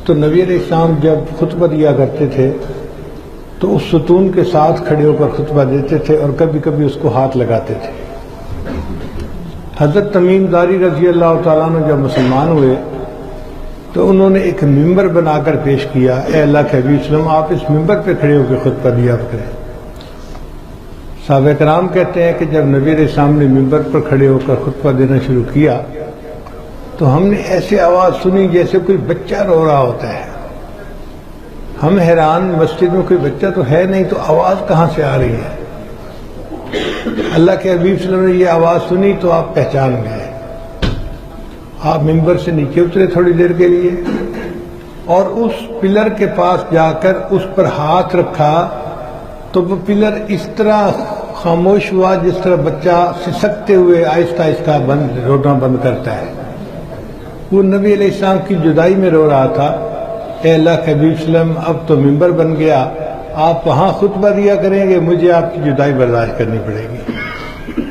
تو نبی علیہ السلام جب خطبہ دیا کرتے تھے تو اس ستون کے ساتھ کھڑے ہو کر خطبہ دیتے تھے اور کبھی کبھی اس کو ہاتھ لگاتے تھے۔ حضرت تمیم داری رضی اللہ تعالیٰ عنہ جب مسلمان ہوئے تو انہوں نے ایک ممبر بنا کر پیش کیا، اے اللہ کے حبیب صلی اللہ علیہ وسلم آپ اس ممبر پہ کھڑے ہو کے خطبہ دیا کریں۔ صحابہ کرام کہتے ہیں کہ جب نبی علیہ السلام نے ممبر پر کھڑے ہو کر خطبہ دینا شروع کیا تو ہم نے ایسی آواز سنی جیسے کوئی بچہ رو رہا ہوتا ہے۔ ہم حیران، مسجد میں کوئی بچہ تو ہے نہیں تو آواز کہاں سے آ رہی ہے؟ اللہ کے حبیب صلی اللہ علیہ وسلم نے یہ آواز سنی تو آپ پہچان گئے۔ آپ ممبر سے نیچے اترے تھوڑی دیر کے لیے اور اس پلر کے پاس جا کر اس پر ہاتھ رکھا تو وہ پلر اس طرح خاموش ہوا جس طرح بچہ سسکتے ہوئے آہستہ آہستہ رونا بند کرتا ہے۔ وہ نبی علیہ السلام کی جدائی میں رو رہا تھا، اے اللہ کے حبیب صلی اللہ علیہ وسلم اب تو ممبر بن گیا، آپ وہاں خطبہ دیا کریں گے، مجھے آپ کی جدائی برداشت کرنی پڑے گی۔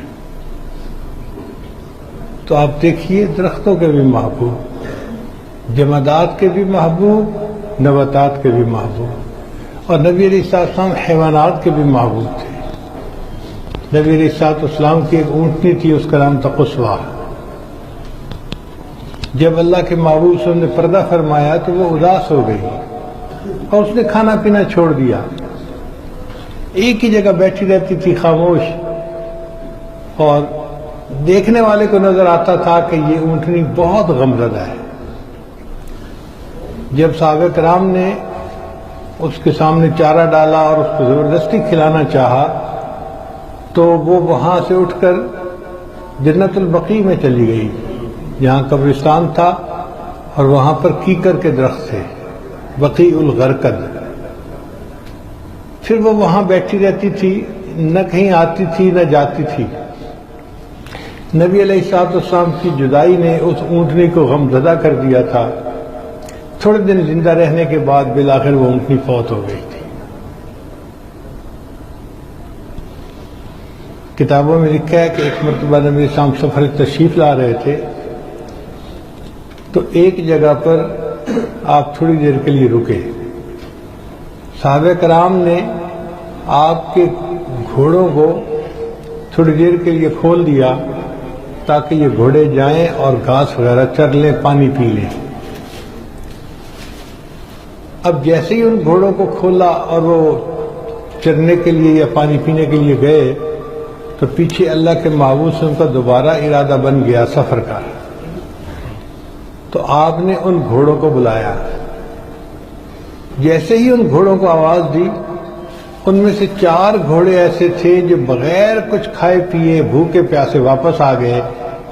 تو آپ دیکھیے درختوں کے بھی محبوب، جمادات کے بھی محبوب، نباتات کے بھی محبوب، اور نبی علیہ السلام حیوانات کے بھی محبوب تھے۔ نبی علیہ السلام کی ایک اونٹنی تھی، اس کا نام تھا قصوہ۔ جب اللہ کے محبوب صلی اللہ علیہ وسلم نے پردہ فرمایا تو وہ اداس ہو گئی اور اس نے کھانا پینا چھوڑ دیا، ایک ہی جگہ بیٹھی رہتی تھی خاموش، اور دیکھنے والے کو نظر آتا تھا کہ یہ اونٹنی بہت غمزدہ ہے۔ جب صحابہ کرام نے اس کے سامنے چارہ ڈالا اور اس کو زبردستی کھلانا چاہا تو وہ وہاں سے اٹھ کر جنت البقیع میں چلی گئی جہاں قبرستان تھا، اور وہاں پر کیکر کے درخت تھے، بقیع الغرقد۔ پھر وہ وہاں بیٹھی رہتی تھی، نہ کہیں آتی تھی نہ جاتی تھی۔ نبی علیہ السلام کی جدائی نے اس اونٹنی کو غمزدہ کر دیا تھا۔ تھوڑے دن زندہ رہنے کے بعد بالآخر وہ اونٹنی فوت ہو گئی تھی۔ کتابوں میں لکھا ہے کہ ایک مرتبہ نبی علیہ السلام سفر تشریف لا رہے تھے تو ایک جگہ پر آپ تھوڑی دیر کے لیے رکے۔ صحابہ کرام نے آپ کے گھوڑوں کو تھوڑی دیر کے لیے کھول دیا تاکہ یہ گھوڑے جائیں اور گھاس وغیرہ چر لیں، پانی پی لیں۔ اب جیسے ہی ان گھوڑوں کو کھولا اور وہ چرنے کے لیے یا پانی پینے کے لیے گئے تو پیچھے اللہ کے محبوب سے ان کا دوبارہ ارادہ بن گیا سفر کا۔ تو آپ نے ان گھوڑوں کو بلایا، جیسے ہی ان گھوڑوں کو آواز دی ان میں سے 4 گھوڑے ایسے تھے جو بغیر کچھ کھائے پیے بھوکے پیاسے واپس آ گئے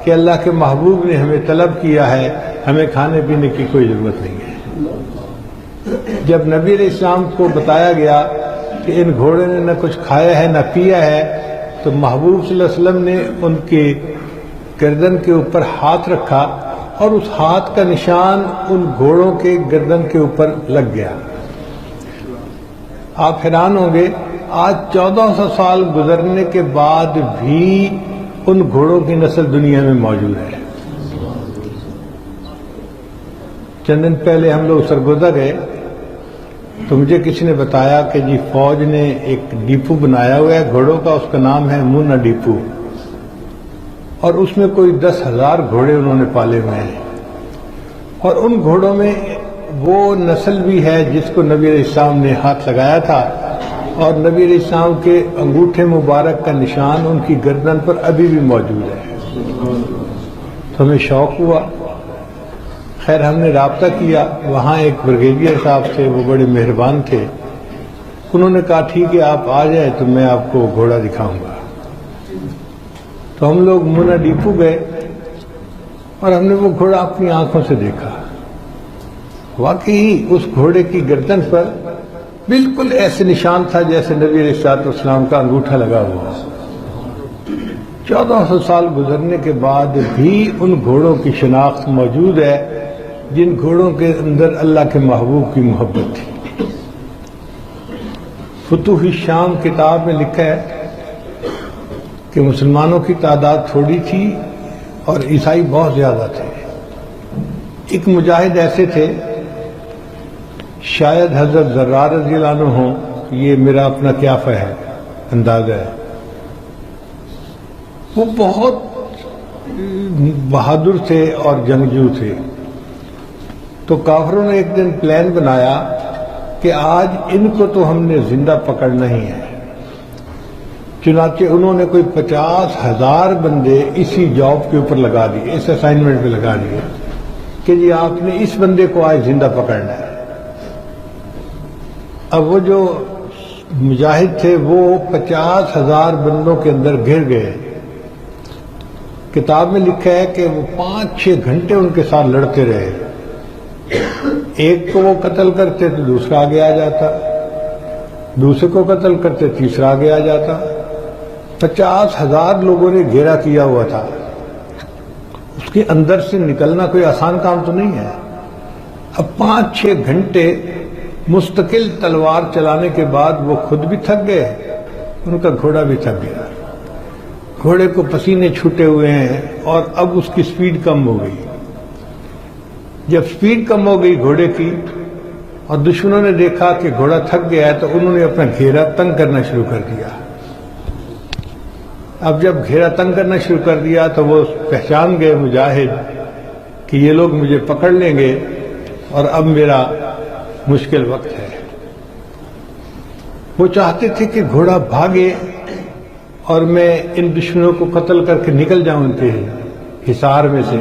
کہ اللہ کے محبوب نے ہمیں طلب کیا ہے، ہمیں کھانے پینے کی کوئی ضرورت نہیں ہے۔ جب نبی علیہ السلام کو بتایا گیا کہ ان گھوڑے نے نہ کچھ کھایا ہے نہ پیا ہے تو محبوب صلی اللہ علیہ وسلم نے ان کے گردن کے اوپر ہاتھ رکھا اور اس ہاتھ کا نشان ان گھوڑوں کے گردن کے اوپر لگ گیا۔ آپ حیران ہوں گے، آج 1400 سال گزرنے کے بعد بھی ان گھوڑوں کی نسل دنیا میں موجود ہے۔ چند دن پہلے ہم لوگ سرگودا گئے تو مجھے کسی نے بتایا کہ جی فوج نے ایک ڈیپو بنایا ہوا ہے گھوڑوں کا، اس کا نام ہے مونا ڈیپو، اور اس میں کوئی 10,000 گھوڑے انہوں نے پالے ہوئے ہیں، اور ان گھوڑوں میں وہ نسل بھی ہے جس کو نبی علیہ السلام نے ہاتھ لگایا تھا، اور نبی علیہ السلام کے انگوٹھے مبارک کا نشان ان کی گردن پر ابھی بھی موجود ہے۔ تو ہمیں شوق ہوا، خیر ہم نے رابطہ کیا، وہاں ایک بریگیڈیئر صاحب تھے، وہ بڑے مہربان تھے، انہوں نے کہا ٹھیک ہے آپ آ جائیں تو میں آپ کو گھوڑا دکھاؤں گا۔ تو ہم لوگ مونا ڈیپو گئے اور ہم نے وہ گھوڑا اپنی آنکھوں سے دیکھا۔ واقعی اس گھوڑے کی گردن پر بالکل ایسے نشان تھا جیسے نبی علیہ السلام کا انگوٹھا لگا ہوا۔ 1400 سال گزرنے کے بعد بھی ان گھوڑوں کی شناخت موجود ہے جن گھوڑوں کے اندر اللہ کے محبوب کی محبت تھی۔ فتوح الشام کتاب میں لکھا ہے کہ مسلمانوں کی تعداد تھوڑی تھی اور عیسائی بہت زیادہ تھے۔ ایک مجاہد ایسے تھے شاید حضرت ذرار رضی اللہ عنہ ہوں، یہ میرا اپنا قیافہ ہے، اندازہ ہے۔ وہ بہت بہادر تھے اور جنگجو تھے۔ تو کافروں نے ایک دن پلان بنایا کہ آج ان کو تو ہم نے زندہ پکڑنا ہی ہے۔ چنانچہ انہوں نے کوئی 50,000 بندے اسی جاب کے اوپر لگا دیے، اس اسائنمنٹ پہ لگا دیے کہ جی آپ نے اس بندے کو آج زندہ پکڑنا ہے۔ اب وہ جو مجاہد تھے وہ 50,000 بندوں کے اندر گھر گئے۔ کتاب میں لکھا ہے کہ وہ 5-6 گھنٹے ان کے ساتھ لڑتے رہے۔ ایک کو وہ قتل کرتے تو دوسرا آگے آ جاتا، دوسرے کو قتل کرتے تیسرا آگے آ جاتا۔ 50,000 لوگوں نے گھیرا کیا ہوا تھا۔ اس کے اندر سے نکلنا کوئی آسان کام تو نہیں ہے۔ اب 5-6 گھنٹے مستقل تلوار چلانے کے بعد وہ خود بھی تھک گئے، ان کا گھوڑا بھی تھک گیا۔ گھوڑے کو پسینے چھوٹے ہوئے ہیں اور اب اس کی سپیڈ کم ہو گئی۔ جب سپیڈ کم ہو گئی گھوڑے کی اور دشمنوں نے دیکھا کہ گھوڑا تھک گیا ہے تو انہوں نے اپنا گھیرا تنگ کرنا شروع کر دیا۔ اب جب گھیرا تنگ کرنا شروع کر دیا تو وہ پہچان گئے مجاہد کہ یہ لوگ مجھے پکڑ لیں گے اور اب میرا مشکل وقت ہے۔ وہ چاہتے تھے کہ گھوڑا بھاگے اور میں ان دشمنوں کو قتل کر کے نکل جاؤں ان کے حصار میں سے،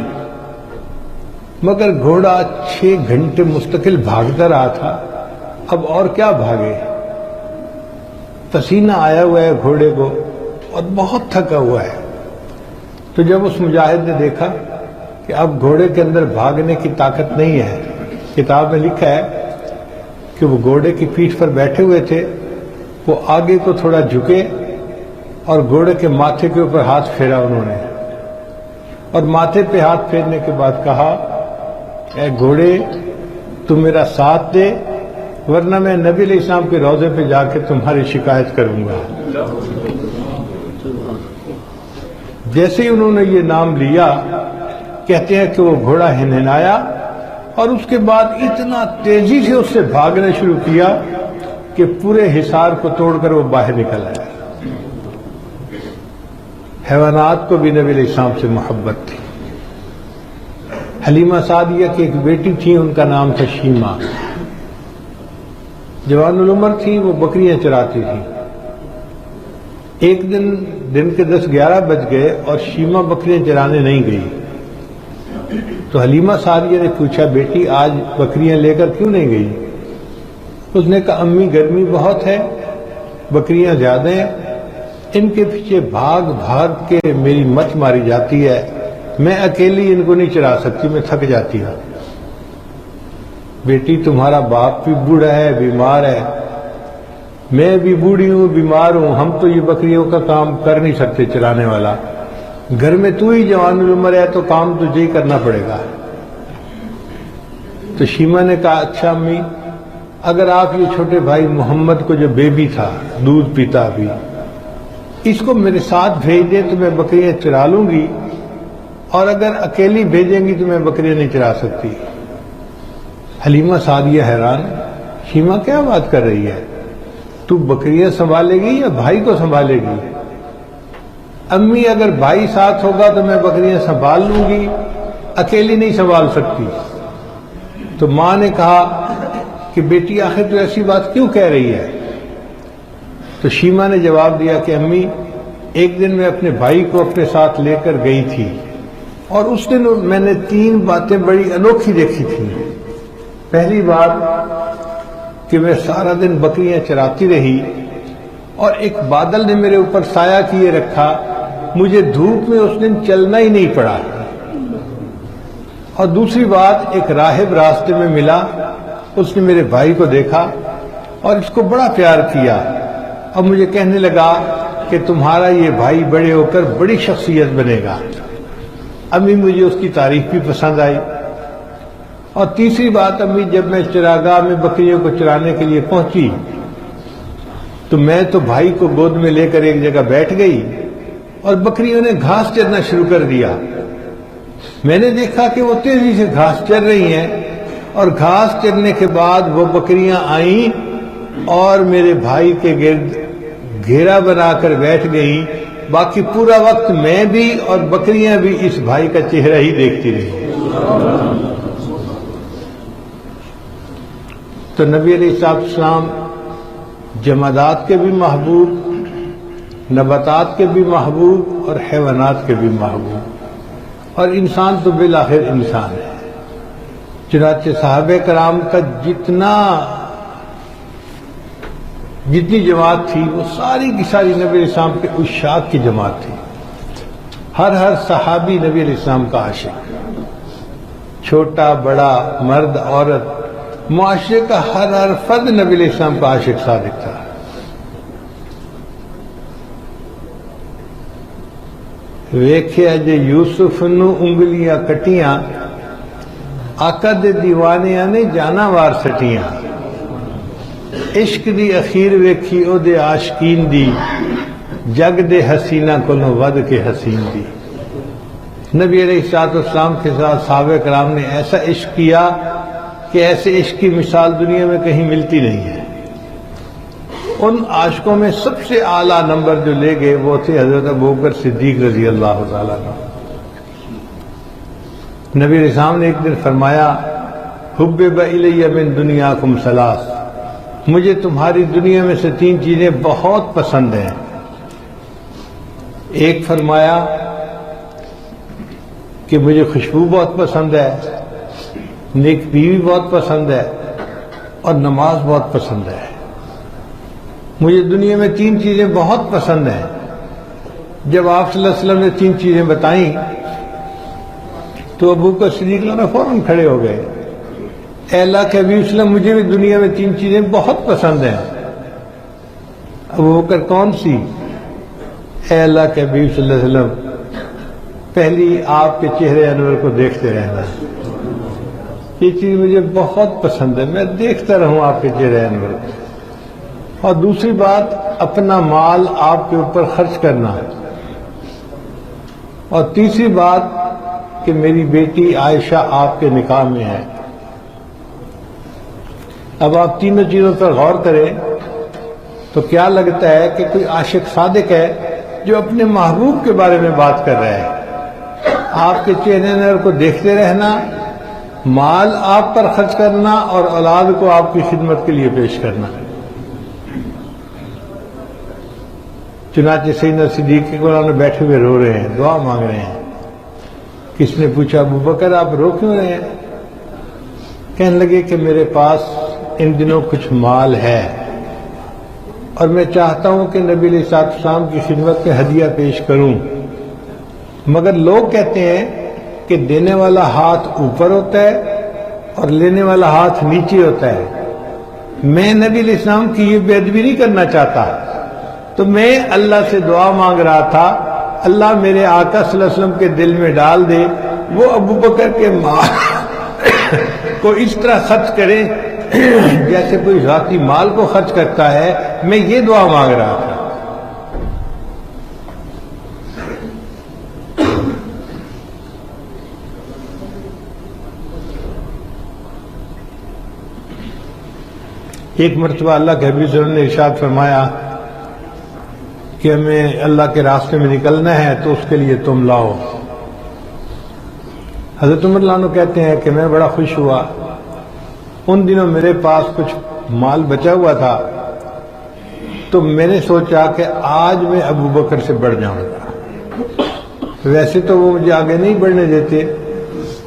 مگر گھوڑا 6 گھنٹے مستقل بھاگتا رہا تھا، اب اور کیا بھاگے۔ پسینہ آیا ہوا ہے گھوڑے کو اور بہت تھکا ہوا ہے۔ تو جب اس مجاہد نے دیکھا کہ اب گھوڑے کے اندر بھاگنے کی طاقت نہیں ہے، کتاب میں لکھا ہے کہ وہ گھوڑے کی پیٹھ پر بیٹھے ہوئے تھے، وہ آگے کو تھوڑا جھکے اور گھوڑے کے ماتھے کے اوپر ہاتھ پھیرا انہوں نے، اور ماتھے پہ ہاتھ پھیرنے کے بعد کہا، اے گھوڑے تم میرا ساتھ دے ورنہ میں نبی علیہ السلام کے روضے پہ جا کے تمہاری شکایت کروں گا۔ جیسے ہی انہوں نے یہ نام لیا، کہتے ہیں کہ وہ گھوڑا ہنہنایا اور اس کے بعد اتنا تیزی سے اس سے بھاگنا شروع کیا کہ پورے حصار کو توڑ کر وہ باہر نکل آیا۔ حیوانات کو بھی نبی علیہ السلام سے محبت تھی۔ حلیمہ سعدیہ کی ایک بیٹی تھی، ان کا نام تھا شیمہ، جوان العمر تھی، وہ بکریاں چراتی تھی۔ ایک دن کے 10-11 بج گئے اور شیمہ بکریاں چرانے نہیں گئی۔ تو حلیمہ سعدیہ نے پوچھا، بیٹی آج بکریاں لے کر کیوں نہیں گئی؟ اس نے کہا، امی گرمی بہت ہے، بکریاں زیادہ ہیں، ان کے پیچھے بھاگ بھاگ کے میری مچ ماری جاتی ہے، میں اکیلی ان کو نہیں چرا سکتی، میں تھک جاتی ہوں۔ بیٹی تمہارا باپ بھی بوڑھا ہے، بیمار ہے، میں بھی بوڑھی ہوں، بیمار ہوں، ہم تو یہ بکریوں کا کام کر نہیں سکتے چلانے والا، گھر میں تو ہی جوان العمر ہے تو کام تجھے ہی کرنا پڑے گا۔ تو شیمہ نے کہا، اچھا امی، اگر آپ یہ چھوٹے بھائی محمد کو جو بیبی تھا، دودھ پیتا ابھی، اس کو میرے ساتھ بھیج دیں تو میں بکریاں چرا لوں گی، اور اگر اکیلی بھیجیں گی تو میں بکریاں نہیں چرا سکتی۔ حلیمہ سعدیہ حیران، شیمہ کیا بات کر رہی ہے، تو بکریاں سنبھالے گی یا بھائی کو سنبھالے گی؟ امی اگر بھائی ساتھ ہوگا تو میں بکریاں سنبھال لوں گی، اکیلی نہیں سنبھال سکتی۔ تو ماں نے کہا کہ بیٹی آخر تو ایسی بات کیوں کہہ رہی ہے؟ تو شیمہ نے جواب دیا کہ امی، ایک دن میں اپنے بھائی کو اپنے ساتھ لے کر گئی تھی اور اس دن میں نے 3 باتیں بڑی انوکھی دیکھی تھی۔ پہلی بات کہ میں سارا دن بکریاں چراتی رہی اور ایک بادل نے میرے اوپر سایہ کیے رکھا، مجھے دھوپ میں اس دن چلنا ہی نہیں پڑا۔ اور دوسری بات، ایک راہب راستے میں ملا، اس نے میرے بھائی کو دیکھا اور اس کو بڑا پیار کیا اور مجھے کہنے لگا کہ تمہارا یہ بھائی بڑے ہو کر بڑی شخصیت بنے گا۔ امی مجھے اس کی تعریف بھی پسند آئی۔ اور تیسری بات، امی جب میں چراگاہ میں بکریوں کو چرانے کے لیے پہنچی تو میں تو بھائی کو گود میں لے کر ایک جگہ بیٹھ گئی اور بکریوں نے گھاس چرنا شروع کر دیا۔ میں نے دیکھا کہ وہ تیزی سے گھاس چر رہی ہیں اور گھاس چرنے کے بعد وہ بکریاں آئیں اور میرے بھائی کے گرد گھیرا بنا کر بیٹھ گئیں. باقی پورا وقت میں بھی اور بکریاں بھی اس بھائی کا چہرہ ہی دیکھتی رہی. تو نبی علیہ السلام جمادات کے بھی محبوب، نباتات کے بھی محبوب اور حیوانات کے بھی محبوب، اور انسان تو بالآخر انسان ہے. چنانچہ صحابہ کرام کا جتنی جماعت تھی وہ ساری کی ساری نبی علیہ السلام کے عشاق کی جماعت تھی. ہر صحابی نبی علیہ السلام کا عاشق، چھوٹا بڑا مرد عورت، معاشرے کا ہر فرد نبی علیہ السلام کا عاشق صادق تھا. ویکھیا جے یوسف نو انگلیاں کٹیاں، آقا دے دیوانیاں نے جانا وار سٹیاں. عشق دی اخیر ویکھی او دے عاشقین دی، جگ دے حسینہ کولوں ود کے حسین دی. نبی علیہ السلام کے ساتھ صحابہ کرام نے ایسا عشق کیا کہ ایسے عشق کی مثال دنیا میں کہیں ملتی نہیں ہے. ان عاشقوں میں سب سے اعلیٰ نمبر جو لے گئے وہ تھے حضرت ابوبکر صدیق رضی اللہ تعالیٰ عنہ. نبی علیہ السلام نے ایک دن فرمایا حبب الی من دنیاکم ثلاث، مجھے تمہاری دنیا میں سے 3 چیزیں بہت پسند ہیں. ایک فرمایا کہ مجھے خوشبو بہت پسند ہے، نیک بیوی بہت پسند ہے، اور نماز بہت پسند ہے. مجھے دنیا میں 3 چیزیں بہت پسند ہیں. جب آپ صلی اللہ علیہ وسلم نے 3 چیزیں بتائیں تو ابوبکر صدیق فوراً کھڑے ہو گئے. اے اللہ کے حبیب صلی اللہ علیہ وسلم، مجھے بھی دنیا میں 3 چیزیں بہت پسند ہیں. ابوبکر کون سی؟ اے اللہ کے حبیب صلی اللہ علیہ وسلم، پہلی آپ کے چہرے انور کو دیکھتے رہنا، یہ چیز مجھے بہت پسند ہے، میں دیکھتا رہوں آپ کے چہرے انور کو. اور دوسری بات اپنا مال آپ کے اوپر خرچ کرنا. اور تیسری بات کہ میری بیٹی عائشہ آپ کے نکاح میں ہے. اب آپ تینوں چیزوں پر غور کریں تو کیا لگتا ہے کہ کوئی عاشق صادق ہے جو اپنے محبوب کے بارے میں بات کر رہا ہے. آپ کے چہرے انور کو دیکھتے رہنا، مال آپ پر خرچ کرنا اور اولاد کو آپ کی خدمت کے لیے پیش کرنا. چنانچہ سیدنا صدیق کے قرآن میں بیٹھے ہوئے رو رہے ہیں، دعا مانگ رہے ہیں. کس نے پوچھا ابوبکر آپ رو کیوں رہے ہیں؟ کہنے لگے کہ میرے پاس ان دنوں کچھ مال ہے اور میں چاہتا ہوں کہ نبی علیہ السلام کی خدمت میں ہدیہ پیش کروں، مگر لوگ کہتے ہیں کہ دینے والا ہاتھ اوپر ہوتا ہے اور لینے والا ہاتھ نیچے ہوتا ہے. میں نبی علیہ السلام کی یہ بے ادبی نہیں کرنا چاہتا، تو میں اللہ سے دعا مانگ رہا تھا اللہ میرے آقا صلی اللہ علیہ وسلم کے دل میں ڈال دے وہ ابوبکر کے مال کو اس طرح خرچ کرے جیسے کوئی ذاتی مال کو خرچ کرتا ہے. میں یہ دعا مانگ رہا تھا. ایک مرتبہ اللہ کے حبیب صلی اللہ علیہ وسلم نے ارشاد فرمایا کہ ہمیں اللہ کے راستے میں نکلنا ہے تو اس کے لیے تم لاؤ. حضرت عمر رضی اللہ عنہ کہتے ہیں کہ میں بڑا خوش ہوا. ان دنوں میرے پاس کچھ مال بچا ہوا تھا تو میں نے سوچا کہ آج میں ابوبکر سے بڑھ جاؤں گا. ویسے تو وہ مجھے آگے نہیں بڑھنے دیتے،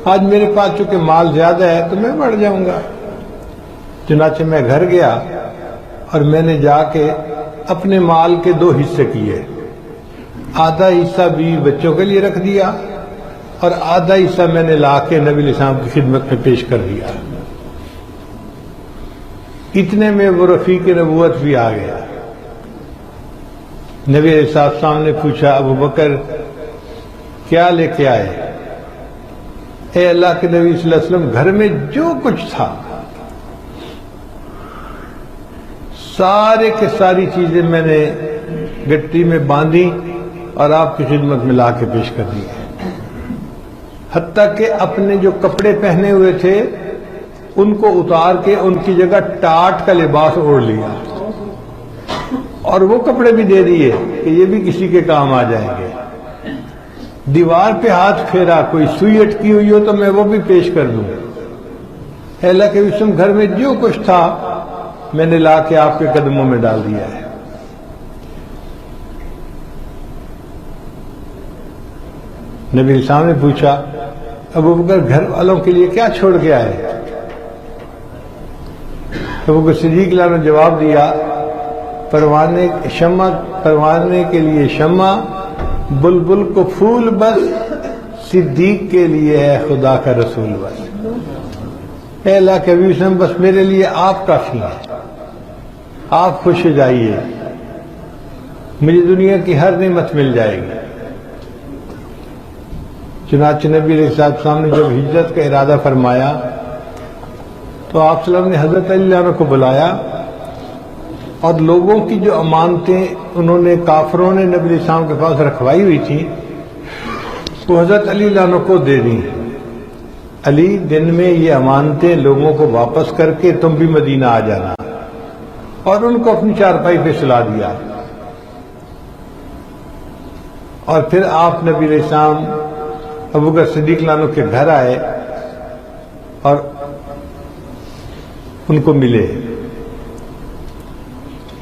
آج میرے پاس چونکہ مال زیادہ ہے تو میں بڑھ جاؤں گا. چنانچہ میں گھر گیا اور میں نے جا کے اپنے مال کے 2 حصے کیے. آدھا حصہ بھی بچوں کے لیے رکھ دیا اور آدھا حصہ میں نے لا کے نبی علیہ السلام کی خدمت میں پیش کر دیا. اتنے میں وہ رفیق نبوت بھی آ گیا. نبی علیہ السلام نے پوچھا ابوبکر کیا لے کے آئے؟ اے اللہ کے نبی صلی اللہ علیہ وسلم، گھر میں جو کچھ تھا سارے کے ساری چیزیں میں نے گٹی میں باندھی اور آپ کی خدمت میں لا کے پیش کر دی. حتیٰ کہ اپنے جو کپڑے پہنے ہوئے تھے ان کو اتار کے ان کی جگہ ٹاٹ کا لباس اوڑھ لیا اور وہ کپڑے بھی دے دیے کہ یہ بھی کسی کے کام آ جائیں گے. دیوار پہ ہاتھ پھیرا، کوئی سوئی اٹکی ہوئی ہو تو میں وہ بھی پیش کر دوں. اے اللہ کے وسلم، گھر میں جو کچھ تھا میں نے لا کے آپ کے قدموں میں ڈال دیا ہے. نبی السلام نے پوچھا ابو بکر گھر والوں کے لیے کیا چھوڑ کے آئے؟ ابو بکر صدیق نے جواب دیا، پروانے کے لیے شمع، بلبل کو پھول بس، صدیق کے لیے ہے خدا کا رسول بس. اے اللہ کے حبیب وسلم، بس میرے لیے آپ کافی ہیں، آپ خوش ہو جائیے، مجھے دنیا کی ہر نعمت مل جائے گی. چنانچہ نبی علیہ السلام نے جب ہجرت کا ارادہ فرمایا تو آپ صلی اللہ علیہ وسلم نے حضرت علی عنہ کو بلایا اور لوگوں کی جو امانتیں انہوں نے کافروں نے نبی علیہ السلام کے پاس رکھوائی ہوئی تھی وہ حضرت علی عنہ کو دے دیں. علی دن میں یہ امانتیں لوگوں کو واپس کر کے تم بھی مدینہ آ جانا، اور ان کو اپنی چارپائی پہ سلا دیا. اور پھر آپ نبی علیہ السلام ابو بکر صدیق عنہ کے گھر آئے اور ان کو ملے.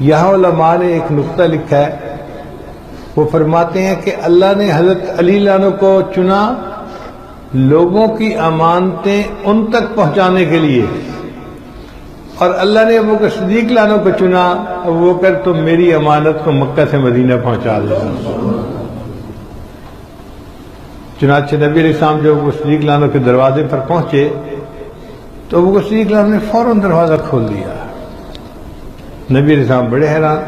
یہاں علماء نے ایک نقطہ لکھا ہے، وہ فرماتے ہیں کہ اللہ نے حضرت علی عنہ کو چنا لوگوں کی امانتیں ان تک پہنچانے کے لیے، اور اللہ نے ابو بکر صدیق عنہ کو چنا ابو بکر تم میری امانت کو مکہ سے مدینہ پہنچا دو. چنانچہ نبی علیہ السلام جب ابو بکر صدیق عنہ کے دروازے پر پہنچے تو ابو بکر صدیق عنہ نے فوراً دروازہ کھول دیا. نبی علیہ السلام بڑے حیران،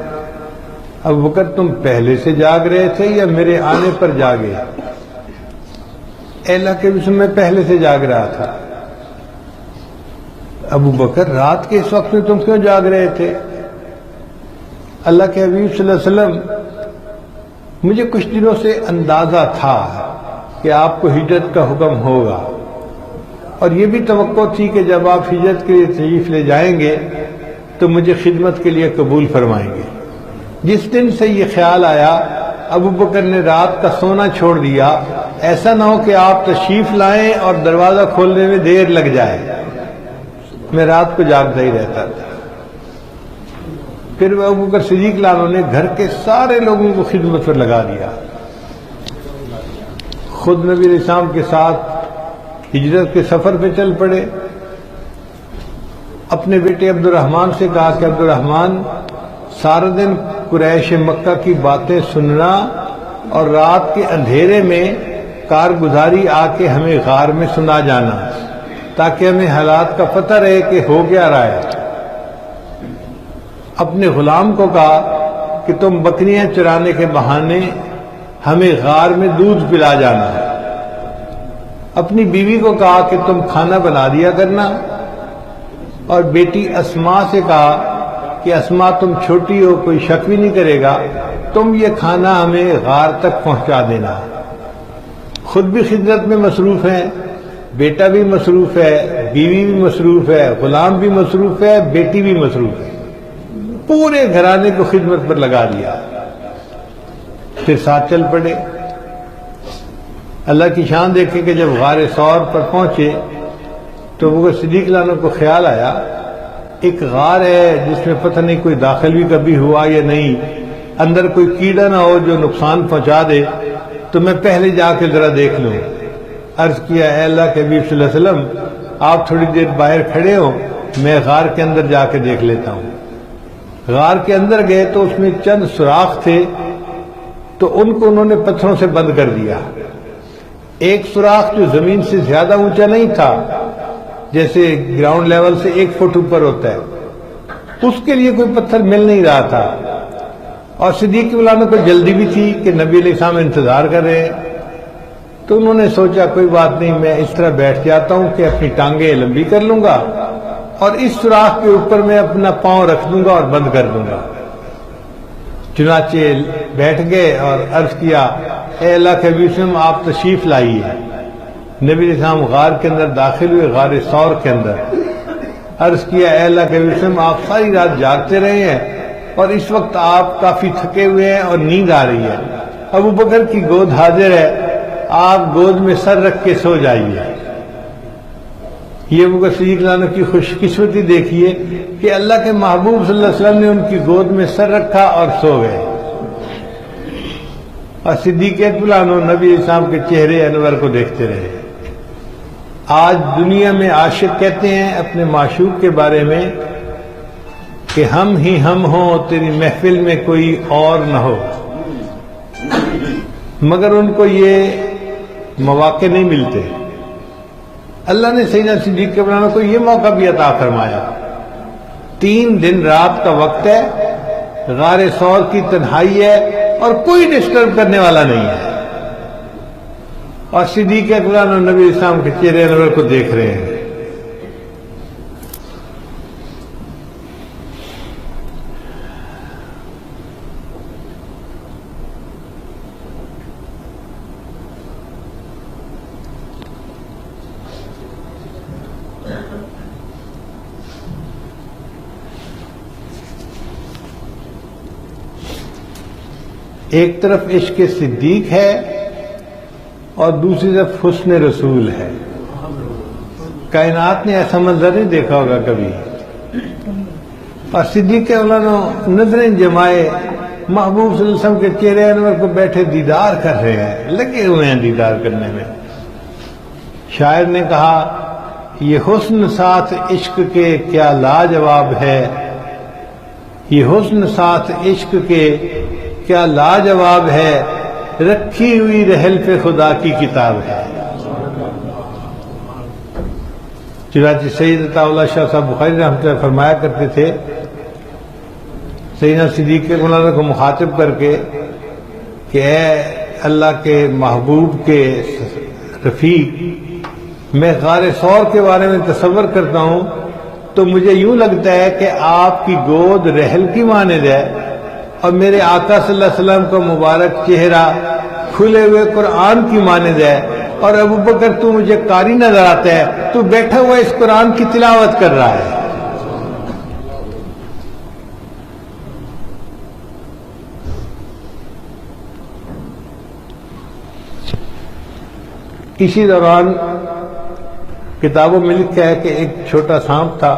ابو بکر تم پہلے سے جاگ رہے تھے یا میرے آنے پر جاگے؟ اے اللہ کے وسلم، میں پہلے سے جاگ رہا تھا. ابو بکر رات کے اس وقت میں تم کیوں جاگ رہے تھے؟ اللہ کے حبیب صلی اللہ علیہ وسلم، مجھے کچھ دنوں سے اندازہ تھا کہ آپ کو ہجرت کا حکم ہوگا، اور یہ بھی توقع تھی کہ جب آپ ہجرت کے لیے تشریف لے جائیں گے تو مجھے خدمت کے لیے قبول فرمائیں گے. جس دن سے یہ خیال آیا ابو بکر نے رات کا سونا چھوڑ دیا، ایسا نہ ہو کہ آپ تشریف لائیں اور دروازہ کھولنے میں دیر لگ جائے. میں رات کو جاگتا ہی رہتا تھا. پھر ابو بکر صدیق عنہ نے گھر کے سارے لوگوں کو خدمت پر لگا دیا. خود نبی علیہ السلام کے ساتھ ہجرت کے سفر پہ چل پڑے. اپنے بیٹے عبد الرحمن سے کہا کہ عبد الرحمن، سارا دن قریش مکہ کی باتیں سننا اور رات کے اندھیرے میں کارگزاری آ کے ہمیں غار میں سنا جانا، تاکہ ہمیں حالات کا پتہ رہے کہ ہو کیا رہا ہے. اپنے غلام کو کہا کہ تم بکریاں چرانے کے بہانے ہمیں غار میں دودھ پلا جانا. اپنی بیوی کو کہا کہ تم کھانا بنا دیا کرنا، اور بیٹی اسما سے کہا کہ اسما تم چھوٹی ہو، کوئی شک بھی نہیں کرے گا، تم یہ کھانا ہمیں غار تک پہنچا دینا. خود بھی خدمت میں مصروف ہیں، بیٹا بھی مصروف ہے، بیوی بھی مصروف ہے، غلام بھی مصروف ہے، بیٹی بھی مصروف ہے. پورے گھرانے کو خدمت پر لگا دیا. پھر ساتھ چل پڑے. اللہ کی شان دیکھیں کہ جب غار ثور پر پہنچے تو وہ صدیق عنہ کو خیال آیا ایک غار ہے جس میں پتہ نہیں کوئی داخل بھی کبھی ہوا یا نہیں، اندر کوئی کیڑا نہ ہو جو نقصان پہنچا دے، تو میں پہلے جا کے ذرا دیکھ لوں. عرض کیا اے اللہ کے حبیب صلی اللہ علیہ وسلم، آپ تھوڑی دیر باہر کھڑے ہو، میں غار کے اندر جا کے دیکھ لیتا ہوں. غار کے اندر گئے تو اس میں چند سوراخ تھے، تو ان کو انہوں نے پتھروں سے بند کر دیا. ایک سوراخ جو زمین سے زیادہ اونچا نہیں تھا، جیسے گراؤنڈ لیول سے 1 فٹ اوپر ہوتا ہے، اس کے لیے کوئی پتھر مل نہیں رہا تھا. اور صدیق عنہ کو جلدی بھی تھی کہ نبی علیہ السلام انتظار کر رہے ہیں. تو انہوں نے سوچا کوئی بات نہیں، میں اس طرح بیٹھ جاتا ہوں کہ اپنی ٹانگیں لمبی کر لوں گا اور اس سوراخ کے اوپر میں اپنا پاؤں رکھ دوں گا اور بند کر دوں گا. چنانچہ بیٹھ گئے اور عرض کیا اے اللہ کے حبیب آپ تشریف لائیے. نبی علیہ السلام غار کے اندر داخل ہوئے، غار ثور کے اندر. عرض کیا اے اللہ کے وسلم آپ ساری رات جاگتے رہے ہیں اور اس وقت آپ کافی تھکے ہوئے ہیں اور نیند آ رہی ہے، ابو بکر کی گود حاضر ہے، آپ گود میں سر رکھ کے سو جائیے۔ یہ ابو بکر صدیق رضی اللہ عنہ کی خوش قسمتی دیکھیے کہ اللہ کے محبوب صلی اللہ علیہ وسلم نے ان کی گود میں سر رکھا اور سو گئے، اور صدیق اکبر عنہ نبی اسلام کے چہرے انور کو دیکھتے رہے۔ آج دنیا میں عاشق کہتے ہیں اپنے معشوق کے بارے میں کہ ہم ہی ہم ہوں، تیری محفل میں کوئی اور نہ ہو، مگر ان کو یہ مواقع نہیں ملتے۔ اللہ نے سیدنا صدیق اکبر عنہ کو یہ موقع بھی عطا فرمایا۔ 3 دن رات کا وقت ہے، غار ثور کی تنہائی ہے اور کوئی ڈسٹرب کرنے والا نہیں ہے، اور صدیق اکبر عنہ نبی اسلام کے چہرے انور کو دیکھ رہے ہیں۔ ایک طرف عشق صدیق ہے اور دوسری طرف حسن رسول ہے۔ کائنات نے ایسا منظر نہیں دیکھا ہوگا کبھی، اور صدیق اکبر نظریں جمائے محبوب صلی اللہ علیہ وسلم کے چہرے انور کو بیٹھے دیدار کر رہے ہیں، لگے ہوئے ہیں دیدار کرنے میں۔ شاعر نے کہا یہ حسن ساتھ عشق کے کیا لاجواب ہے، یہ حسن ساتھ عشق کے کیا لاجواب ہے، رکھی ہوئی رحل پہ خدا کی کتاب ہے۔ چنانچہ سید عطا اللہ شاہ صاحب بخاری رحمۃ اللہ فرمایا کرتے تھے، سیدنا صدیق اکبر عنہ کو مخاطب کر کے کہ اے اللہ کے محبوب کے رفیق، میں غار ثور کے بارے میں تصور کرتا ہوں تو مجھے یوں لگتا ہے کہ آپ کی گود رحل کی مانند ہے، اور میرے آقا صلی اللہ علیہ وسلم کا مبارک چہرہ کھلے ہوئے قرآن کی مانند ہے، اور ابو بکر تو مجھے قاری نظر آتا ہے، تو بیٹھا ہوا اس قرآن کی تلاوت کر رہا ہے۔ اسی دوران کتابوں میں لکھا ہے کہ ایک چھوٹا سانپ تھا،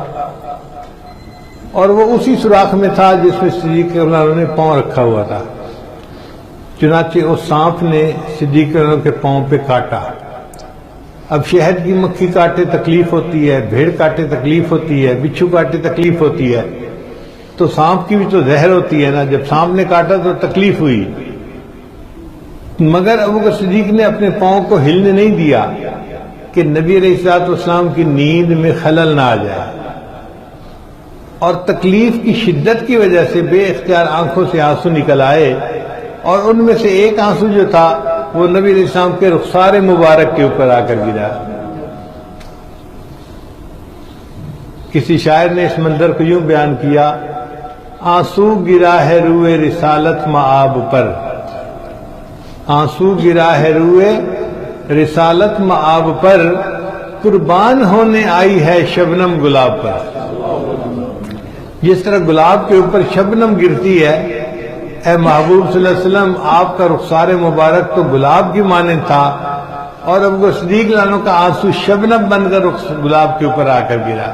اور وہ اسی سوراخ میں تھا جس میں صدیق اکبر عنہ نے پاؤں رکھا ہوا تھا۔ چنانچہ اس سانپ نے صدیق اکبر عنہ کے پاؤں پہ کاٹا۔ اب شہد کی مکھی کاٹے تکلیف ہوتی ہے، بھیڑ کاٹے تکلیف ہوتی ہے، بچھو کاٹے تکلیف ہوتی ہے، تو سانپ کی بھی تو زہر ہوتی ہے نا۔ جب سانپ نے کاٹا تو تکلیف ہوئی، مگر ابو بکر صدیق نے اپنے پاؤں کو ہلنے نہیں دیا کہ نبی علیہ الصلوۃ والسلام کی نیند میں خلل نہ آ جائے، اور تکلیف کی شدت کی وجہ سے بے اختیار آنکھوں سے آنسو نکل آئے، اور ان میں سے ایک آنسو جو تھا وہ نبی علیہ السلام کے رخسار مبارک کے اوپر آ کر گرا۔ کسی شاعر نے اس منظر کو یوں بیان کیا، آنسو گرا ہے روئے رسالت مآب پر، آنسو گرا ہے روئے رسالت مآب پر، قربان ہونے آئی ہے شبنم گلاب پر۔ جس طرح گلاب کے اوپر شبنم گرتی ہے، اے محبوب صلی اللہ علیہ وسلم آپ کا رخسار مبارک تو گلاب کی مانند تھا، اور اب وہ صدیق رضی اللہ عنہ کا آنسو شبنم بن کر گلاب کے اوپر آ کر گرا۔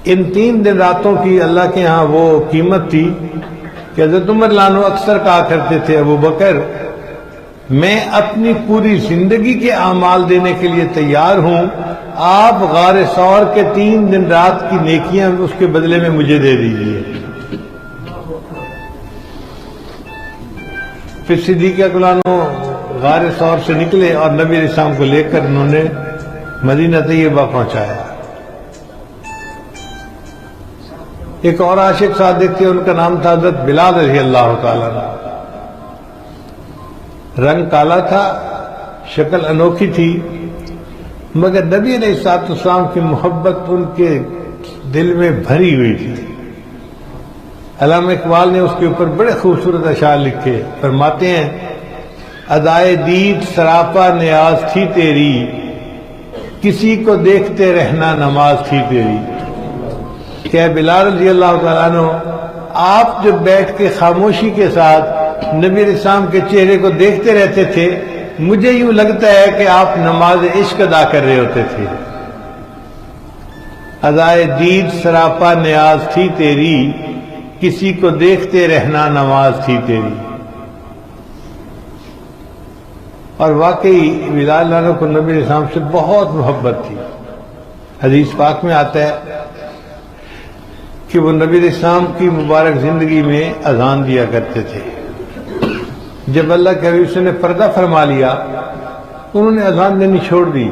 ان 3 دن راتوں کی اللہ کے ہاں وہ قیمت تھی کہ حضرت عمر رضی اللہ عنہ اکثر کہا کرتے تھے، ابو بکر میں اپنی پوری زندگی کے اعمال دینے کے لیے تیار ہوں، آپ غار ثور کے 3 دن رات کی نیکیاں اس کے بدلے میں مجھے دے دیجئے۔ پھر صدیق اکبر عنہ غار ثور سے نکلے اور نبی علیہ السلام کو لے کر انہوں نے مدینہ طیبہ پہنچایا۔ ایک اور عاشق صادق تھے، ان کا نام تھا حضرت بلال رضی اللہ تعالیٰ عنہ۔ رنگ کالا تھا، شکل انوکھی تھی، مگر نبی علیہ الصلوۃ والسلام کی محبت ان کے دل میں بھری ہوئی تھی۔ علامہ اقبال نے اس کے اوپر بڑے خوبصورت اشعار لکھے، فرماتے ہیں ادائے دید سراپا نیاز تھی تیری، کسی کو دیکھتے رہنا نماز تھی تیری. کہ بلال رضی اللہ تعالیٰ عنہ آپ جب بیٹھ کے خاموشی کے ساتھ نبی علیہ السلام کے چہرے کو دیکھتے رہتے تھے، مجھے یوں لگتا ہے کہ آپ نماز عشق ادا کر رہے ہوتے تھے. ادائے دید سراپا نیاز تھی تیری، کسی کو دیکھتے رہنا نماز تھی تیری. اور واقعی بلال عنہ کو نبی علیہ السلام سے بہت محبت تھی. حدیث پاک میں آتا ہے کہ وہ نبی علیہ السلام کی مبارک زندگی میں اذان دیا کرتے تھے. جب اللہ کے حبیب نے پردہ فرما لیا، انہوں نے اذان دینی چھوڑ دی.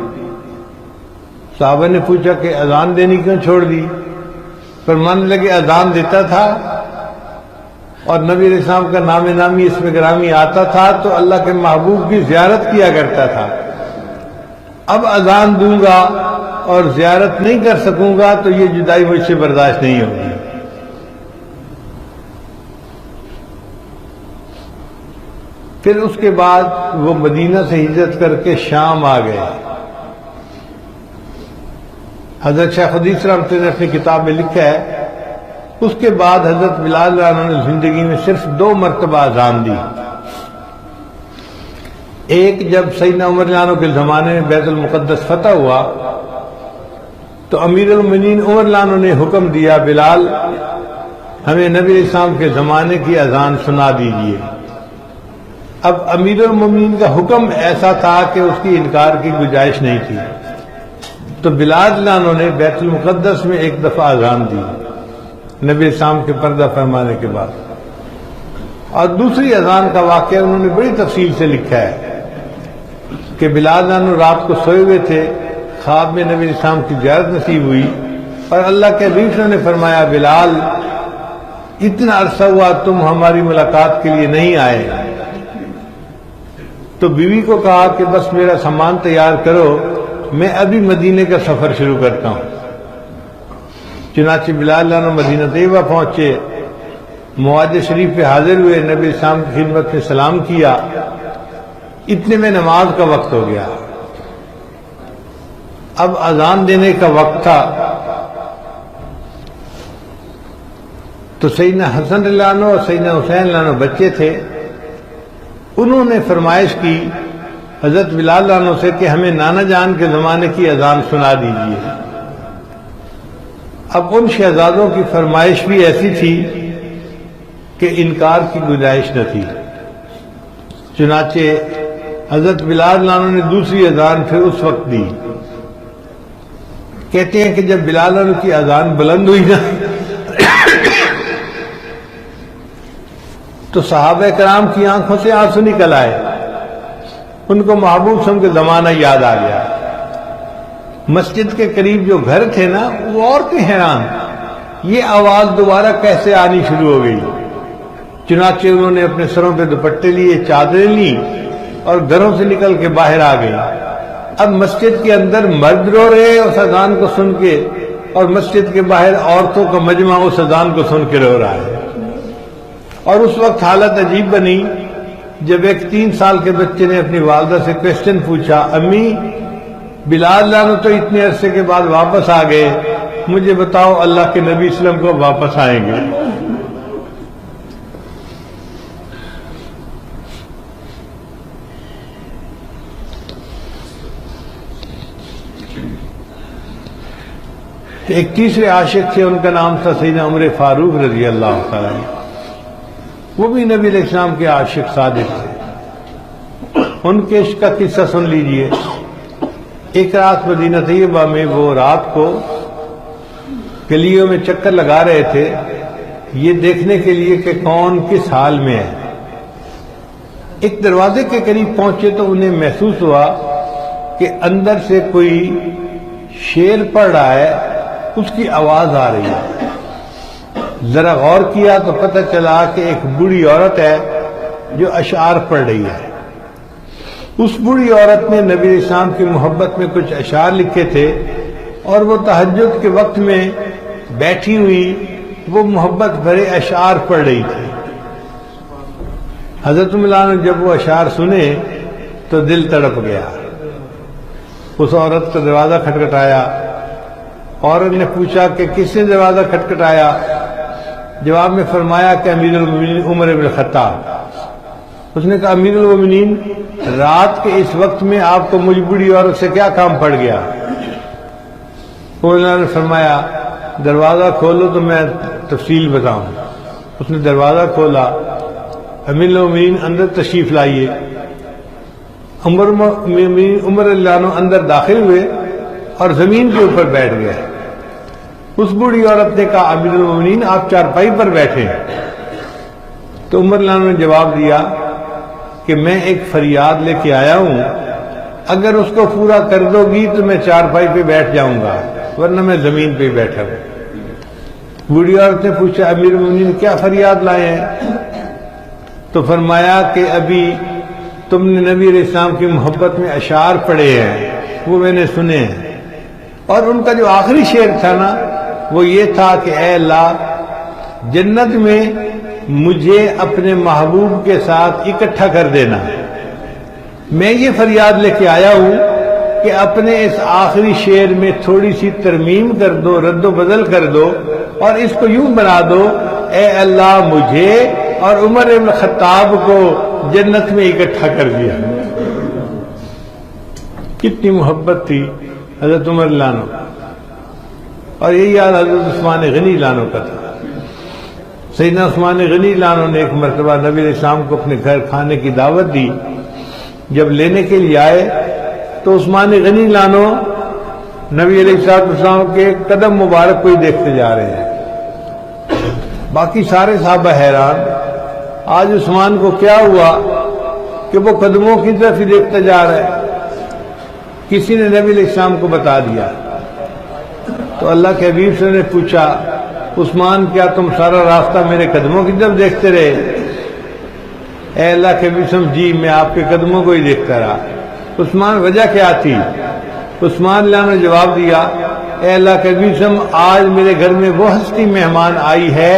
صحابہ نے پوچھا کہ اذان دینی کیوں چھوڑ دی؟ فرمانے لگے اذان دیتا تھا اور نبی علیہ السلام کا نام نامی اس میں گرامی آتا تھا تو اللہ کے محبوب کی زیارت کیا کرتا تھا. اب اذان دوں گا اور زیارت نہیں کر سکوں گا تو یہ جدائی مجھ سے برداشت نہیں ہوگی. پھر اس کے بعد وہ مدینہ سے ہجرت کر کے شام آ گئے. حضرت شیخ حدیث رحمۃ اللہ نے اپنی کتاب میں لکھا ہے اس کے بعد حضرت بلال عنہ نے زندگی میں صرف 2 مرتبہ اذان دی. ایک جب سیدنا عمر عنہ کے زمانے میں بیت المقدس فتح ہوا تو امیر المومنین عمر عنہ نے حکم دیا بلال ہمیں نبی علیہ السلام کے زمانے کی اذان سنا دیجیے. اب امیر المومنین کا حکم ایسا تھا کہ اس کی انکار کی گنجائش نہیں تھی، تو بلال عنہ نے بیت المقدس میں ایک دفعہ اذان دی نبی علیہ السلام کے پردہ فرمانے کے بعد. اور دوسری اذان کا واقعہ انہوں نے بڑی تفصیل سے لکھا ہے کہ بلال عنہ رات کو سوئے ہوئے تھے، خواب میں نبی علیہ السلام کی زیارت نصیب ہوئی اور اللہ کے حبیب نے فرمایا بلال اتنا عرصہ ہوا تم ہماری ملاقات کے لیے نہیں آئے. تو بیوی کو کہا کہ بس میرا سامان تیار کرو، میں ابھی مدینے کا سفر شروع کرتا ہوں. چنانچہ بلال عنہ مدینہ طیبہ پہنچے، معاہدے شریف پہ حاضر ہوئے، نبی علیہ السلام کی خدمت میں سلام کیا. اتنے میں نماز کا وقت ہو گیا. اب اذان دینے کا وقت تھا تو سیدنا حسن رضی اللہ عنہ اور سیدنا حسین رضی اللہ عنہ بچے تھے. انہوں نے فرمائش کی حضرت بلال عنہ سے کہ ہمیں نانا جان کے زمانے کی اذان سنا دیجیے. اب ان شہزادوں کی فرمائش بھی ایسی تھی کہ انکار کی گنجائش نہ تھی. چنانچہ حضرت بلال عنہ نے دوسری اذان پھر اس وقت دی. کہتے ہیں کہ جب بلال عنہ کی اذان بلند ہوئی نا تو صحابہ کرام کی آنکھوں سے آنسو نکل آئے. ان کو محبوب صلی کے زمانہ یاد آ گیا. مسجد کے قریب جو گھر تھے نا وہ عورتیں حیران، یہ آواز دوبارہ کیسے آنی شروع ہو گئی. چنانچہ انہوں نے اپنے سروں پہ دوپٹے لیے، چادریں لی اور گھروں سے نکل کے باہر آ گئی. اب مسجد کے اندر مرد رو رہے اس اذان کو سن کے اور مسجد کے باہر عورتوں کا مجمع اس اذان کو سن کے رو رہا ہے. اور اس وقت حالت عجیب بنی جب ایک 3 سال کے بچے نے اپنی والدہ سے کویسچن پوچھا، امی بلال عنہ تو اتنے عرصے کے بعد واپس آ گئے، مجھے بتاؤ اللہ کے نبی صلی اللہ علیہ وسلم کو واپس آئیں گے؟ ایک تیسرے عاشق تھے، ان کا نام تھا سیدنا عمر فاروق رضی اللہ تعالیٰ عنہ. وہ بھی نبی علیہ السلام کے عاشق صادق تھے. ان کے عشق کا قصہ سن لیجئے. ایک رات مدینہ طیبہ میں وہ رات کو گلیوں میں چکر لگا رہے تھے یہ دیکھنے کے لیے کہ کون کس حال میں ہے. ایک دروازے کے قریب پہنچے تو انہیں محسوس ہوا کہ اندر سے کوئی شعر پڑھ رہا ہے، اس کی آواز آ رہی ہے. ذرا غور کیا تو پتہ چلا کہ ایک بوڑھی عورت ہے جو اشعار پڑھ رہی ہے. اس بوڑھی عورت نے نبی علیہ السلام کی محبت میں کچھ اشعار لکھے تھے اور وہ تہجد کے وقت میں بیٹھی ہوئی وہ محبت بھرے اشعار پڑھ رہی تھی. حضرت مولانا نے جب وہ اشعار سنے تو دل تڑپ گیا. اس عورت کا دروازہ کھٹکھٹایا. عورت نے پوچھا کہ کس نے دروازہ کھٹکھٹایا؟ جواب میں فرمایا کہ امیر المومنین عمر بن الخطاب. اس نے کہا امیر المومنین رات کے اس وقت میں آپ کو مجھ بوڑھی عورت سے کیا کام پڑ گیا؟ انہوں نے فرمایا دروازہ کھولو تو میں تفصیل بتاؤں. اس نے دروازہ کھولا. امیر المومنین اندر تشریف لائیے. عمر اللہ عنہ اندر داخل ہوئے اور زمین کے اوپر بیٹھ گئے. اس بوڑھی عورت نے کہا امیر المومنین آپ چارپائی پر بیٹھے. تو عمر اللہ عنہ نے جواب دیا کہ میں ایک فریاد لے کے آیا ہوں، اگر اس کو پورا کر دو گی تو میں چارپائی پہ بیٹھ جاؤں گا، ورنہ میں زمین پہ بیٹھا ہوں. بوڑھی عورت نے پوچھا امیر المومنین کیا فریاد لائے ہیں؟ تو فرمایا کہ ابھی تم نے نبی علیہ السلام کی محبت میں اشعار پڑھے ہیں، وہ میں نے سنے ہیں، اور ان کا جو آخری شعر تھا نا وہ یہ تھا کہ اے اللہ جنت میں مجھے اپنے محبوب کے ساتھ اکٹھا کر دینا. میں یہ فریاد لے کے آیا ہوں کہ اپنے اس آخری شعر میں تھوڑی سی ترمیم کر دو، رد و بدل کر دو، اور اس کو یوں بنا دو اے اللہ مجھے اور عمر بن خطاب کو جنت میں اکٹھا کر دیا. کتنی محبت تھی حضرت عمر لانو. اور یہی یاد حضرت عثمان غنی لانو کا تھا. سیدنا عثمان غنی لانو نے ایک مرتبہ نبی علیہ السلام کو اپنے گھر کھانے کی دعوت دی. جب لینے کے لیے آئے تو عثمان غنی لانو نبی علیہ السلام کے قدم مبارک کو ہی دیکھتے جا رہے ہیں. باقی سارے صحابہ حیران. آج عثمان کو کیا ہوا کہ وہ قدموں کی طرف ہی دیکھتا جا رہا ہے؟ کسی نے نبی علیہ السلام کو بتا دیا. تو اللہ کے حبیب سے نے پوچھا عثمان کیا تم سارا راستہ میرے قدموں کی طرف دیکھتے رہے؟ اے اللہ کے حبیب جی میں آپ کے قدموں کو ہی دیکھتا رہا. عثمان وجہ کیا تھی؟ عثمان اللہ نے جواب دیا اے اللہ کے حبیب آج میرے گھر میں وہ ہستی مہمان آئی ہے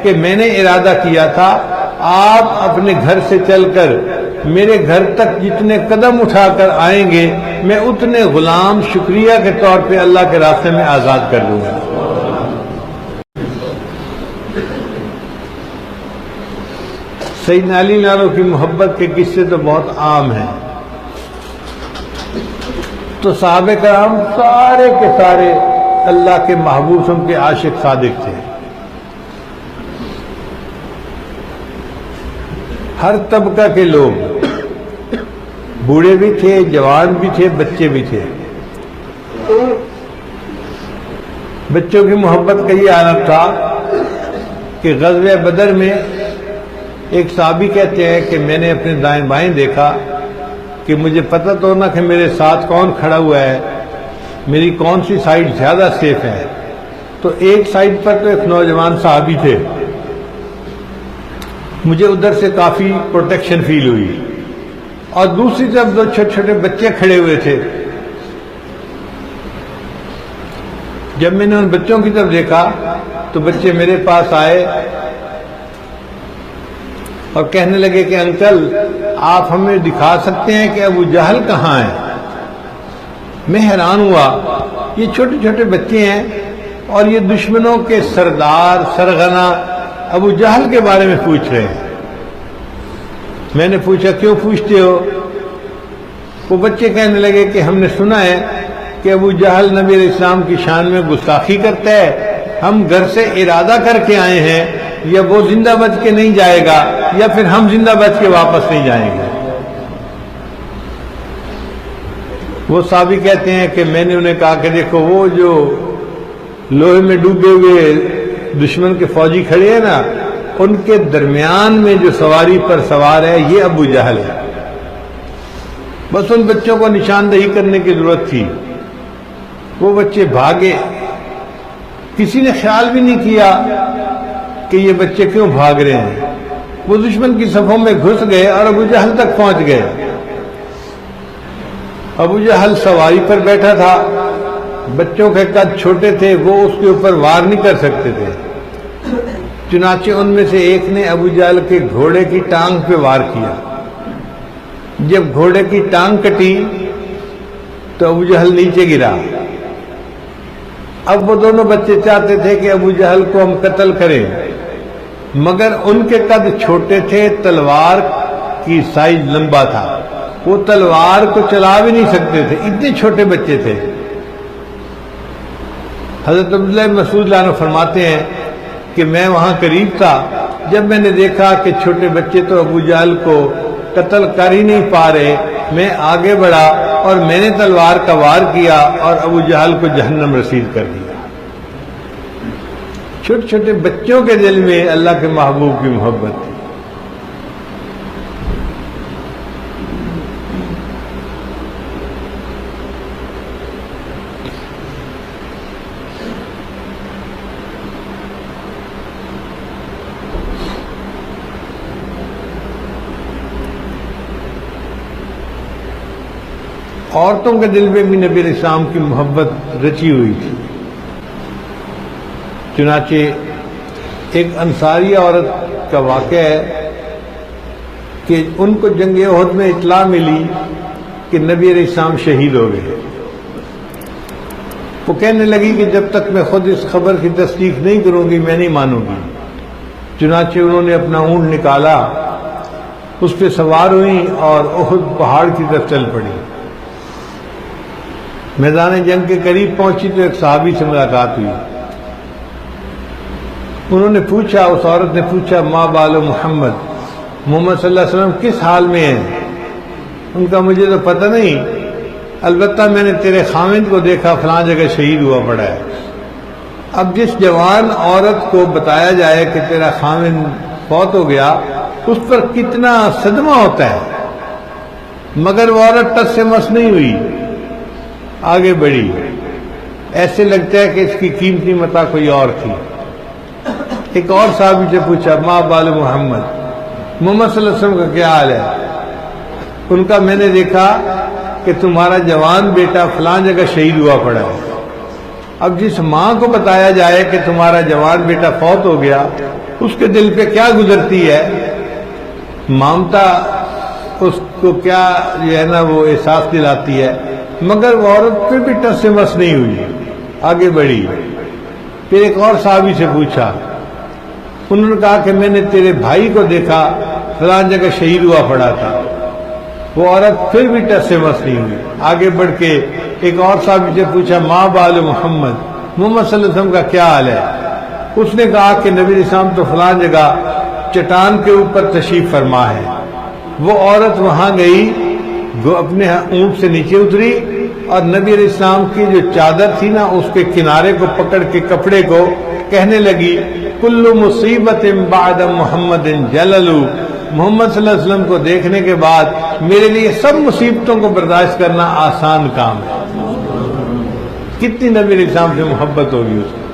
کہ میں نے ارادہ کیا تھا آپ اپنے گھر سے چل کر میرے گھر تک جتنے قدم اٹھا کر آئیں گے میں اتنے غلام شکریہ کے طور پہ اللہ کے راستے میں آزاد کر دوں گا. سیدنا علی لانو کی محبت کے قصے تو بہت عام ہیں. تو صحابہ کرام سارے کے سارے اللہ کے محبوب ان کے عاشق صادق تھے. ہر طبقہ کے لوگ، بوڑھے بھی تھے، جوان بھی تھے، بچے بھی تھے. بچوں کی محبت کا یہ عالم تھا کہ غزوہ بدر میں ایک صحابی کہتے ہیں کہ میں نے اپنے دائیں بائیں دیکھا کہ مجھے پتہ تو نہ کہ میرے ساتھ کون کھڑا ہوا ہے، میری کون سی سائیڈ زیادہ سیف ہے. تو ایک سائیڈ پر تو ایک نوجوان صحابی تھے، مجھے ادھر سے کافی پروٹیکشن فیل ہوئی، اور دوسری طرف دو چھوٹے چھوٹے بچے کھڑے ہوئے تھے. جب میں نے ان بچوں کی طرف دیکھا تو بچے میرے پاس آئے اور کہنے لگے کہ انکل آپ ہمیں دکھا سکتے ہیں کہ ابو جہل کہاں ہے؟ میں حیران ہوا، یہ چھوٹے چھوٹے بچے ہیں اور یہ دشمنوں کے سردار سرغنہ ابو جہل کے بارے میں پوچھ رہے ہیں. میں نے پوچھا کیوں پوچھتے ہو؟ وہ بچے کہنے لگے کہ ہم نے سنا ہے کہ ابو جہل نبی علیہ السلام کی شان میں گستاخی کرتا ہے، ہم گھر سے ارادہ کر کے آئے ہیں، یا وہ زندہ بچ کے نہیں جائے گا یا پھر ہم زندہ بچ کے واپس نہیں جائیں گے. وہ صحابی کہتے ہیں کہ میں نے انہیں کہا کہ دیکھو وہ جو لوہے میں ڈوبے ہوئے دشمن کے فوجی کھڑے ہیں نا، ان کے درمیان میں جو سواری پر سوار ہے یہ ابو جہل ہے. بس ان بچوں کو نشاندہی کرنے کی ضرورت تھی. وہ بچے بھاگے، کسی نے خیال بھی نہیں کیا کہ یہ بچے کیوں بھاگ رہے ہیں. وہ دشمن کی صفوں میں گھس گئے اور ابو جہل تک پہنچ گئے. ابو جہل سواری پر بیٹھا تھا، بچوں کے قد چھوٹے تھے، وہ اس کے اوپر وار نہیں کر سکتے تھے. چنانچہ ان میں سے ایک نے ابو جہل کے گھوڑے کی ٹانگ پہ وار کیا. جب گھوڑے کی ٹانگ کٹی تو ابو جہل نیچے گرا. اب وہ دونوں بچے چاہتے تھے کہ ابو جہل کو ہم قتل کریں، مگر ان کے قد چھوٹے تھے، تلوار کی سائز لمبا تھا، وہ تلوار کو چلا بھی نہیں سکتے تھے، اتنے چھوٹے بچے تھے. حضرت عبداللہ بن مسعود عنہ فرماتے ہیں کہ میں وہاں قریب تھا، جب میں نے دیکھا کہ چھوٹے بچے تو ابو جہل کو قتل کر ہی نہیں پا رہے، میں آگے بڑھا اور میں نے تلوار کا وار کیا اور ابو جہل کو جہنم رسید کر دیا. چھوٹے چھوٹے بچوں کے دل میں اللہ کے محبوب کی محبت تھی. عورتوں کے دل میں بھی نبی علیہ السلام کی محبت رچی ہوئی تھی. چنانچہ ایک انصاری عورت کا واقعہ ہے کہ ان کو جنگ احد میں اطلاع ملی کہ نبی علیہ السلام شہید ہو گئے. وہ کہنے لگی کہ جب تک میں خود اس خبر کی تصدیق نہیں کروں گی میں نہیں مانوں گی. چنانچہ انہوں نے اپنا اونٹ نکالا، اس پہ سوار ہوئی اور احد پہاڑ کی طرف چل پڑی. میدان جنگ کے قریب پہنچی تو ایک صحابی سے ملاقات ہوئی. انہوں نے پوچھا، اس عورت نے پوچھا، ما بال محمد، محمد صلی اللہ علیہ وسلم کس حال میں ہیں؟ ان کا مجھے تو پتہ نہیں، البتہ میں نے تیرے خاوند کو دیکھا فلاں جگہ شہید ہوا پڑا ہے. اب جس جوان عورت کو بتایا جائے کہ تیرا خاوند فوت ہو گیا، اس پر کتنا صدمہ ہوتا ہے، مگر وہ عورت ٹس سے مس نہیں ہوئی، آگے بڑھی. ایسے لگتا ہے کہ اس کی قیمتی متاع کوئی اور تھی. ایک اور صحابی سے پوچھا، ما بال محمد، محمد صلی اللہ علیہ وسلم کا کیا حال ہے؟ ان کا میں نے دیکھا کہ تمہارا جوان بیٹا فلاں جگہ شہید ہوا پڑا ہے. اب جس ماں کو بتایا جائے کہ تمہارا جوان بیٹا فوت ہو گیا، اس کے دل پہ کیا گزرتی ہے، مامتا اس کو کیا جو ہے نا وہ احساس دلاتی ہے. مگر وہ عورت پھر بھی ٹس سے مس نہیں ہوئی، آگے بڑھی. پھر ایک اور صحابی سے پوچھا، انہوں نے کہا کہ میں نے تیرے بھائی کو دیکھا فلاں جگہ شہید ہوا پڑا تھا. وہ عورت پھر بھی ٹس سے مس نہیں ہوئی، آگے بڑھ کے ایک اور صحابی سے پوچھا، ما بال محمد، محمد صلی اللہ علیہ وسلم کا کیا حال ہے؟ اس نے کہا کہ نبی علیہ السلام تو فلاں جگہ چٹان کے اوپر تشریف فرما ہے. وہ عورت وہاں گئی، اپنے اونٹ سے نیچے اتری اور نبی علیہ السلام کی جو چادر تھی نا اس کے کنارے کو پکڑ کے کپڑے کو کہنے لگی، کل مصیبت بعد محمد جلل، محمد صلی اللہ علیہ وسلم کو دیکھنے کے بعد میرے لیے سب مصیبتوں کو برداشت کرنا آسان کام ہے. کتنی نبی علیہ السلام سے محبت ہوگی اس کو.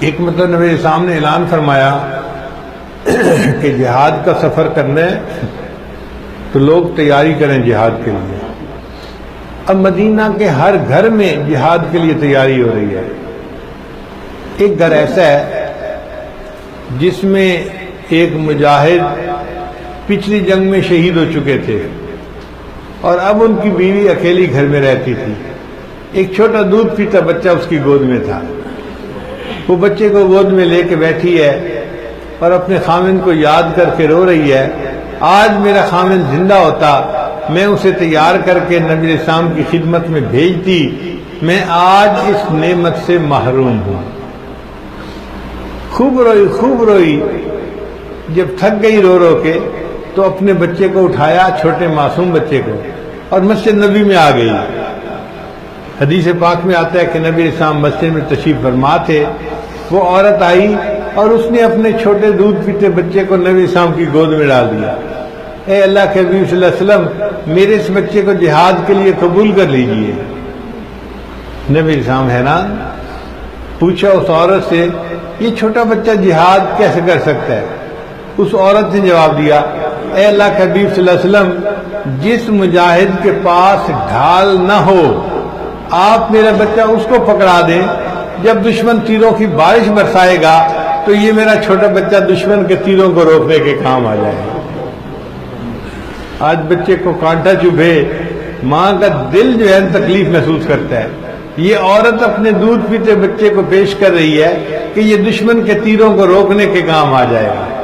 ایک مطلب نبی اسلام نے اعلان فرمایا کہ جہاد کا سفر کرنا ہے تو لوگ تیاری کریں جہاد کے لیے. اب مدینہ کے ہر گھر میں جہاد کے لیے تیاری ہو رہی ہے. ایک گھر ایسا ہے جس میں ایک مجاہد پچھلی جنگ میں شہید ہو چکے تھے اور اب ان کی بیوی اکیلی گھر میں رہتی تھی. ایک چھوٹا دودھ پیتا بچہ اس کی گود میں تھا. وہ بچے کو گود میں لے کے بیٹھی ہے اور اپنے خاوند کو یاد کر کے رو رہی ہے، آج میرا خاوند زندہ ہوتا میں اسے تیار کر کے نبی علیہ السلام کی خدمت میں بھیجتی، میں آج اس نعمت سے محروم ہوں. خوب روئی. جب تھک گئی رو رو کے تو اپنے بچے کو اٹھایا، چھوٹے معصوم بچے کو، اور مسجد نبی میں آ گئی. حدیث پاک میں آتا ہے کہ نبی علیہ السلام مسجد میں تشریف فرما تھے. وہ عورت آئی اور اس نے اپنے چھوٹے دودھ پیتے بچے کو نبی علیہ السلام کی گود میں ڈال دیا. اے اللہ کے حبیب صلی اللہ علیہ وسلم، میرے اس بچے کو جہاد کے لیے قبول کر لیجئے. نبی علیہ السلام حیران. پوچھا اس عورت سے، یہ چھوٹا بچہ جہاد کیسے کر سکتا ہے؟ اس عورت نے جواب دیا، اے اللہ کے حبیب صلی اللہ علیہ وسلم، جس مجاہد کے پاس ڈھال نہ ہو آپ میرا بچہ اس کو پکڑا دیں جب دشمن تیروں کی بارش برسائے گا تو یہ میرا چھوٹا بچہ دشمن کے تیروں کو روکنے کے کام آ جائے گا۔ آج بچے کو کانٹا چبھے ماں کا دل جو ہے تکلیف محسوس کرتا ہے۔ یہ عورت اپنے دودھ پیتے بچے کو پیش کر رہی ہے کہ یہ دشمن کے تیروں کو روکنے کے کام آ جائے گا۔